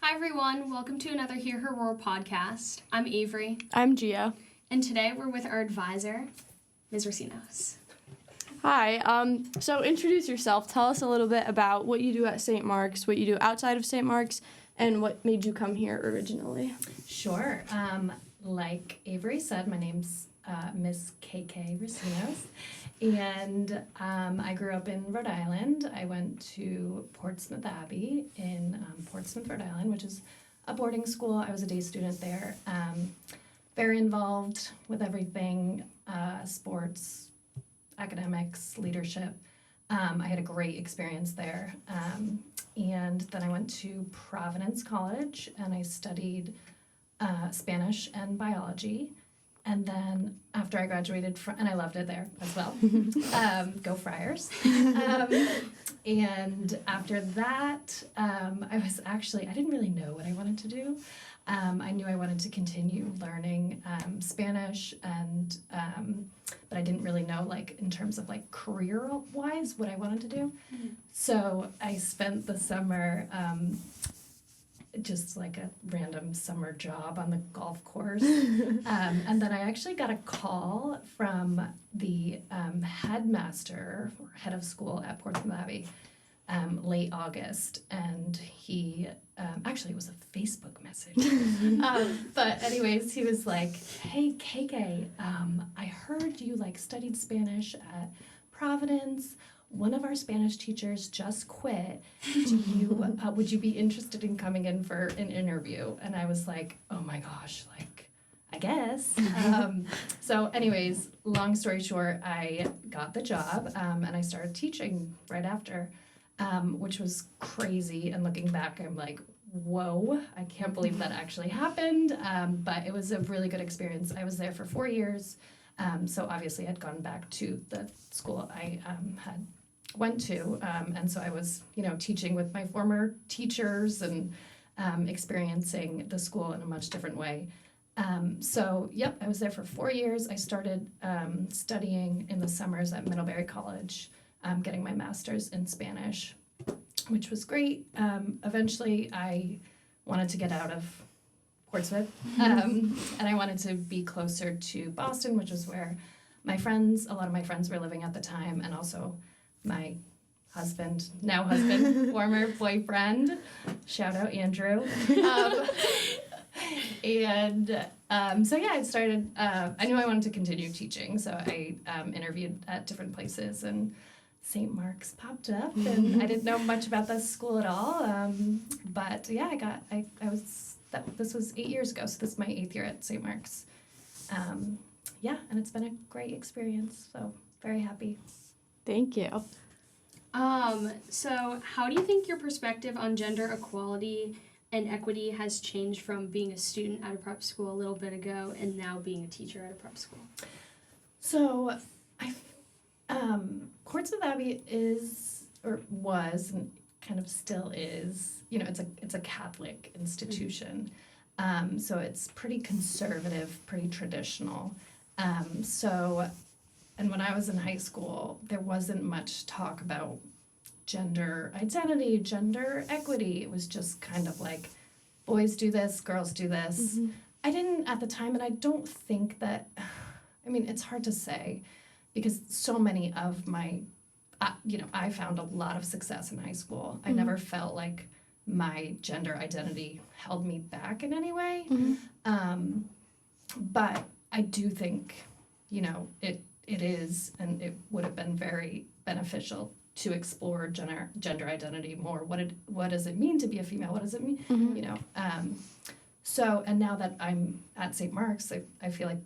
Hi everyone, welcome to another Hear Her Roar podcast. I'm Avery. I'm Jia. And today we're with our advisor, Ms Roussinos. Hi, so introduce yourself. Tell us a little bit about what you do at St. Mark's, what you do outside of St. Mark's, and what made you come here originally. Sure. Like Avery said, my name's Ms. KK Roussinos, and I grew up in Rhode Island. I went to Portsmouth Abbey in Portsmouth, Rhode Island, which is a boarding school. I was a day student there. Very involved with everything, sports, academics, leadership. I had a great experience there. And then I went to Providence College and I studied Spanish and biology. And then after I graduated, and I loved it there as well, go Friars. And after that, I didn't really know what I wanted to do. I knew I wanted to continue learning Spanish, and but I didn't really know, like, in terms of, like, career-wise, what I wanted to do. Mm-hmm. So I spent the summer just like a random summer job on the golf course. And then I actually got a call from the headmaster, or head of school at Portsmouth Abbey, late August, and he, actually it was a Facebook message. But anyways, he was like, "Hey, KK, I heard you, like, studied Spanish at Providence. One of our Spanish teachers just quit. Would you be interested in coming in for an interview?" And I was like, oh my gosh, like, I guess. So anyways, long story short, I got the job, and I started teaching right after, which was crazy. And looking back, I'm like, whoa, I can't believe that actually happened. But it was a really good experience. I was there for 4 years. So obviously I'd gone back to the school I had went to, and so I was, teaching with my former teachers and experiencing the school in a much different way. So, I was there for 4 years. I started studying in the summers at Middlebury College, getting my master's in Spanish, which was great. Eventually, I wanted to get out of Portsmouth, and I wanted to be closer to Boston, which was where a lot of my friends were living at the time, and also my husband, former boyfriend, shout out Andrew. I started, I knew I wanted to continue teaching, so I interviewed at different places, and St. Mark's popped up, and I didn't know much about this school at all, this was 8 years ago, so this is my 8th year at St. Mark's. And it's been a great experience, so very happy. Thank you. So how do you think your perspective on gender equality and equity has changed from being a student at a prep school a little bit ago and now being a teacher at a prep school? So, Portsmouth Abbey was, and kind of still is, it's a Catholic institution. So it's pretty conservative, pretty traditional. And when I was in high school, there wasn't much talk about gender identity, gender equity. It was just kind of like, boys do this, girls do this. Mm-hmm. I didn't at the time, and I don't think that, it's hard to say, because so many of my, I found a lot of success in high school. Mm-hmm. I never felt like my gender identity held me back in any way. Mm-hmm. But I do think, it is, and it would have been very beneficial to explore gender identity more. What does it mean to be a female? What does it mean? Mm-hmm. And now that I'm at St. Mark's, I feel like,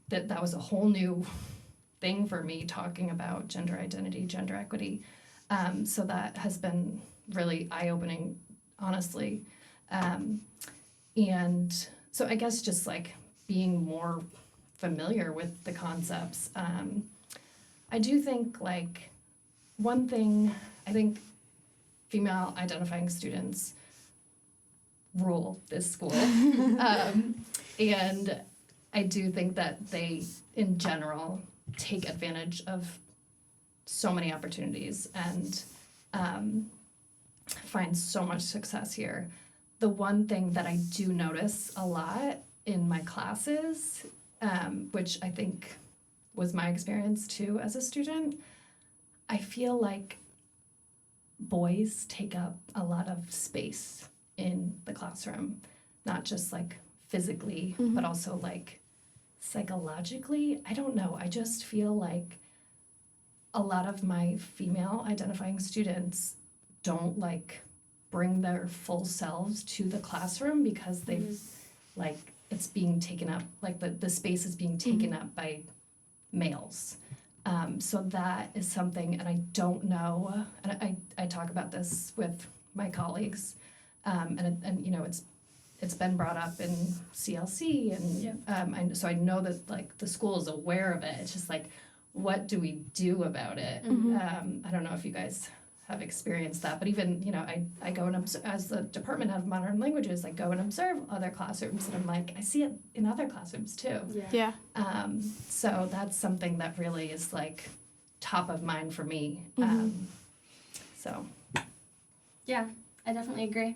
that was a whole new thing for me, talking about gender identity, gender equity. So that has been really eye-opening, honestly. And so I guess just, like, being more familiar with the concepts. I do think, like, one thing, I think female identifying students rule this school. And I do think that they, in general, take advantage of so many opportunities and find so much success here. the one thing that I do notice a lot in my classes, which I think was my experience too as a student, I feel like boys take up a lot of space in the classroom, not just like physically, but also like psychologically. I don't know. I just feel like a lot of my female identifying students don't like bring their full selves to the classroom because they've like it's being taken up, like the space is being taken up by males. So that is something, and I don't know, and I talk about this with my colleagues, and you know, it's been brought up in CLC, and so I know that like the school is aware of it. It's just like, what do we do about it? I don't know if you guys have experienced that, but even, you know, I go and observe, as the Department of Modern Languages, I go and observe other classrooms, and I'm like, I see it in other classrooms too. Yeah. So that's something that really is like top of mind for me. So. Yeah, I definitely agree.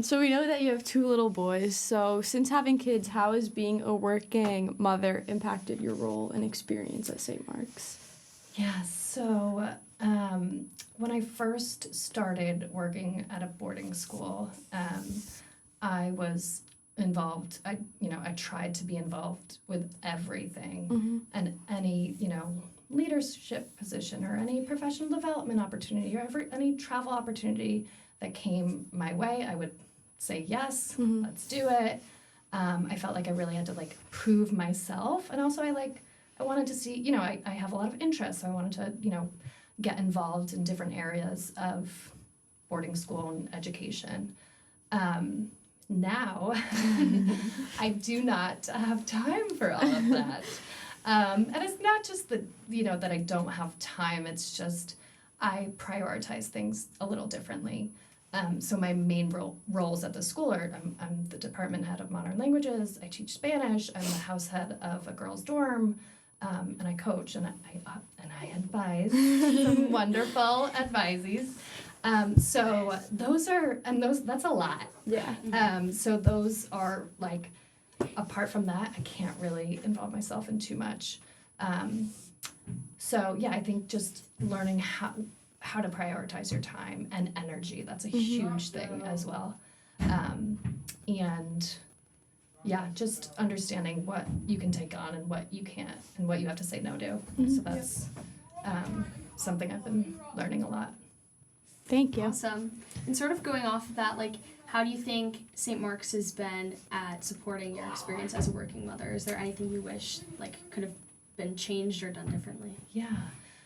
So we know that you have 2 little boys. So since having kids, how has being a working mother impacted your role and experience at St. Mark's? Yeah, so when I first started working at a boarding school, I was involved. I tried to be involved with everything and any, you know, leadership position or any professional development opportunity or any travel opportunity that came my way. I would say yes, let's do it. I felt like I really had to like prove myself, and also I wanted to see, you know, I have a lot of interests, so I wanted to, you know, get involved in different areas of boarding school and education. Now, I do not have time for all of that. And it's not just that, you know, that I don't have time, it's just I prioritize things a little differently. So my main roles at the school are I'm the department head of modern languages, I teach Spanish, I'm the house head of a girls' dorm, and I coach and I advise some wonderful advisees. So that's a lot. Yeah. So those are like, apart from that, I can't really involve myself in too much. So yeah, I think just learning how to prioritize your time and energy, that's a huge thing as well. And yeah, just understanding what you can take on and what you can't, and what you have to say no to. So that's something I've been learning a lot. Thank you. Awesome. And sort of going off of that, like, how do you think St. Mark's has been at supporting your experience as a working mother? Is there anything you wish like could have been changed or done differently? Yeah.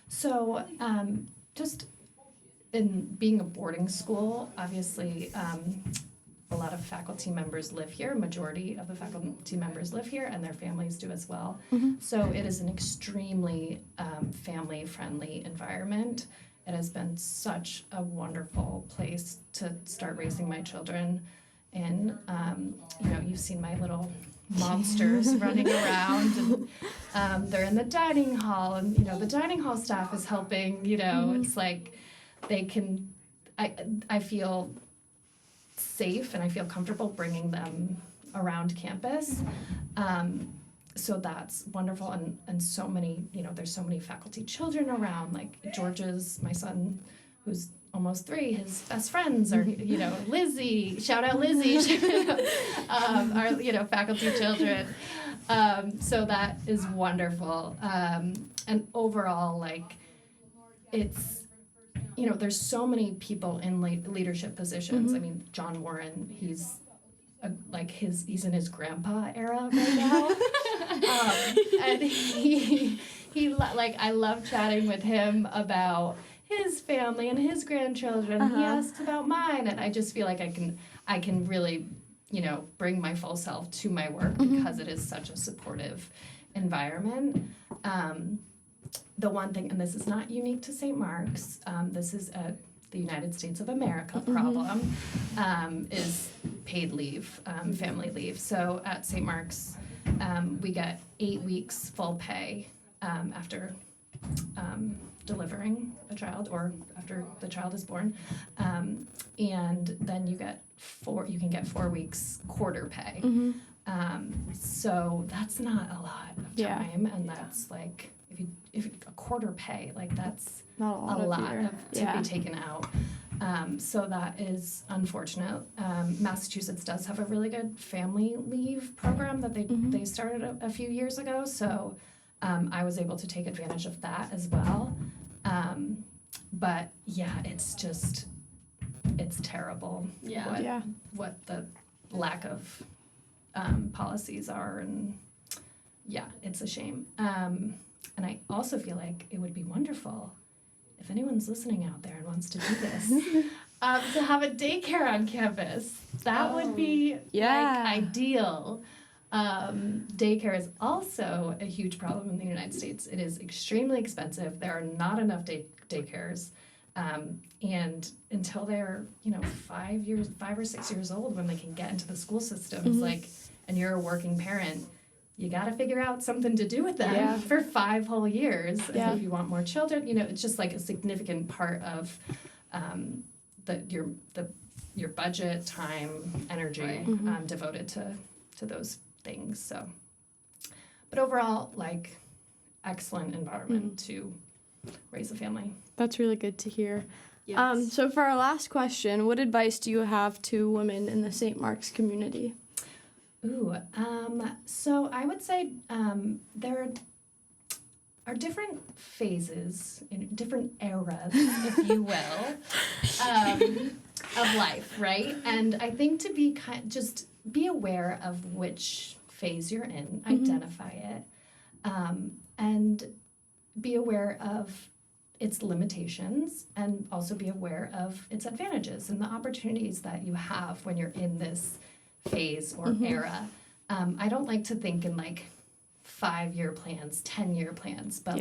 So just in being a boarding school, obviously a lot of faculty members live here. Majority of the faculty members live here, and their families do as well. So it is an extremely family-friendly environment. It has been such a wonderful place to start raising my children in. You know, you've seen my little monsters running around, and they're in the dining hall, and you know, the dining hall staff is helping. You know, it's like they can. I feel safe and I feel comfortable bringing them around campus. So that's wonderful, and so many, you know, there's so many faculty children around, like George's, my son, who's almost 3, his best friends are, you know, Lizzie, shout out Lizzie, our, you know, faculty children. So that is wonderful. And overall, like, it's, you know, there's so many people in leadership positions. I mean, John Warren, he's he's in his grandpa era right now. And he like, I love chatting with him about his family and his grandchildren. He asks about mine, and I just feel like I can really, you know, bring my full self to my work because it is such a supportive environment. The one thing, and this is not unique to St. Mark's, this is the United States of America problem, is paid leave, family leave. So at St. Mark's, we get 8 weeks full pay after delivering a child or after the child is born. And then you can get 4 weeks quarter pay. So that's not a lot of time, and that's like if a quarter pay, like that's Not a lot to be taken out. So that is unfortunate. Massachusetts does have a really good family leave program that they started a few years ago. So I was able to take advantage of that as well. But yeah, it's terrible. What the lack of policies are, and yeah, it's a shame. And I also feel like it would be wonderful if anyone's listening out there and wants to do this, to have a daycare on campus. That would be ideal. Daycare is also a huge problem in the United States. It is extremely expensive. There are not enough daycares. And until they're, 5 or 6 years old, when they can get into the school systems, and you're a working parent, you got to figure out something to do with them for 5 whole years. And if you want more children, it's just like a significant part of your budget, time, energy devoted to those things. So, but overall, excellent environment to raise a family. That's really good to hear. Yes. So for our last question, what advice do you have to women in the St. Mark's community? So I would say there are different phases, different eras, if you will, of life, right? And I think to be just be aware of which phase you're in, identify it, and be aware of its limitations, and also be aware of its advantages and the opportunities that you have when you're in this phase or era. I don't like to think in 5-year plans, 10-year plans, but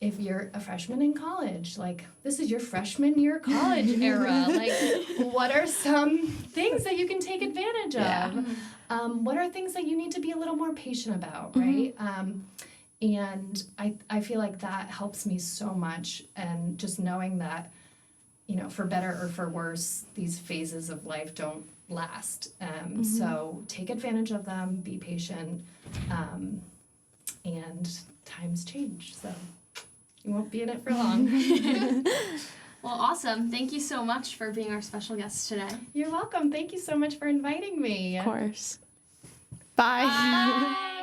if you're a freshman in college, this is your freshman year college era. What are some things that you can take advantage of? What are things that you need to be a little more patient about, right? And I feel like that helps me so much, and just knowing that, for better or for worse, these phases of life don't last. So take advantage of them, be patient, and times change. So you won't be in it for long. Well, awesome. Thank you so much for being our special guest today. You're welcome. Thank you so much for inviting me. Of course. Bye. Bye.